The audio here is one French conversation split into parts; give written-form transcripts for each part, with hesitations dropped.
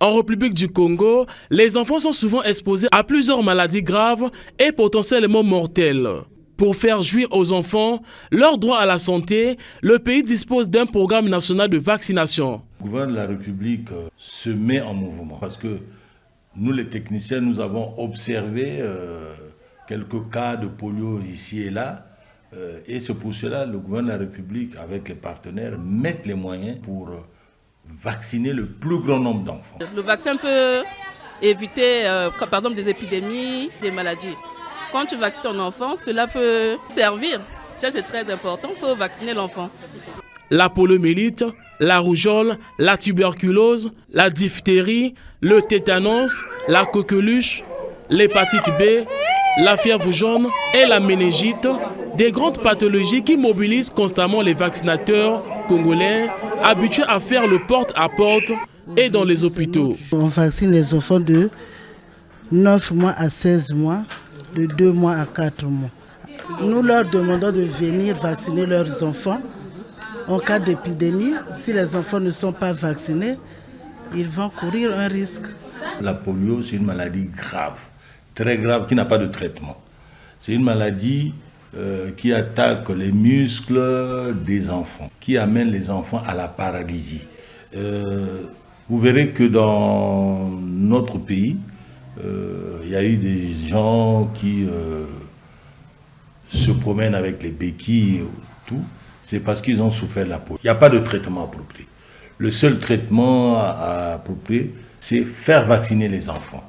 En République du Congo, les enfants sont souvent exposés à plusieurs maladies graves et potentiellement mortelles. Pour faire jouir aux enfants leur droit à la santé, le pays dispose d'un programme national de vaccination. Le gouvernement de la République se met en mouvement parce que nous, les techniciens, nous avons observé quelques cas de polio ici et là. Et c'est pour cela que le gouvernement de la République, avec les partenaires, met les moyens pour vacciner le plus grand nombre d'enfants. Le vaccin peut éviter, par exemple, des épidémies, des maladies. Quand tu vaccines ton enfant, cela peut servir. Ça, c'est très important, il faut vacciner l'enfant. La poliomyélite, la rougeole, la tuberculose, la diphtérie, le tétanos, la coqueluche, l'hépatite B, la fièvre jaune et la méningite, des grandes pathologies qui mobilisent constamment les vaccinateurs congolais habitués à faire le porte-à-porte et dans les hôpitaux. On vaccine les enfants de 9 mois à 16 mois, de 2 mois à 4 mois. Nous leur demandons de venir vacciner leurs enfants. En cas d'épidémie, si les enfants ne sont pas vaccinés, ils vont courir un risque. La polio, c'est une maladie grave, très grave, qui n'a pas de traitement. C'est une maladie qui attaque les muscles des enfants, qui amène les enfants à la paralysie. Vous verrez que dans notre pays, il y a eu des gens qui se promènent avec les béquilles, tout. C'est parce qu'ils ont souffert de la polio. Il n'y a pas de traitement approprié. Le seul traitement approprié, c'est faire vacciner les enfants.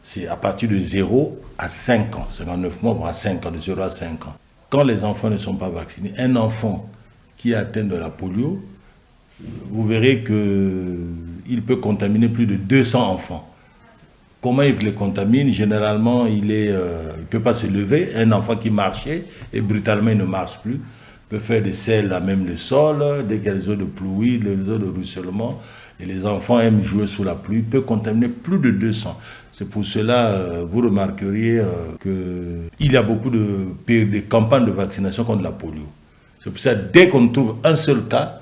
C'est à partir de 0 à 5 ans, 59 mois, voire à 5 ans, de 0 à 5 ans. Quand les enfants ne sont pas vaccinés, un enfant qui est atteint de la polio, vous verrez qu'il peut contaminer plus de 200 enfants. Comment il les contamine? Généralement, il ne peut pas se lever. Un enfant qui marchait et brutalement il ne marche plus, peut faire des selles à même le sol, dès qu'il y a les eaux de pluie, les eaux de ruissellement, et les enfants aiment jouer sous la pluie, peut contaminer plus de 200. C'est pour cela, vous remarqueriez qu'il y a beaucoup de campagnes de vaccination contre la polio. C'est pour ça, dès qu'on trouve un seul cas,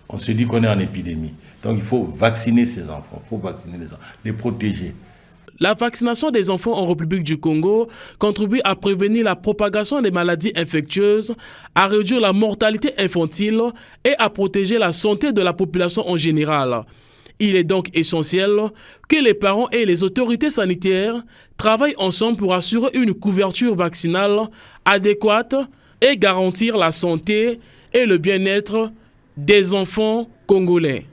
on se dit qu'on est en épidémie. Donc il faut vacciner ces enfants, il faut vacciner les enfants, les protéger. La vaccination des enfants en République du Congo contribue à prévenir la propagation des maladies infectieuses, à réduire la mortalité infantile et à protéger la santé de la population en général. Il est donc essentiel que les parents et les autorités sanitaires travaillent ensemble pour assurer une couverture vaccinale adéquate et garantir la santé et le bien-être des enfants congolais.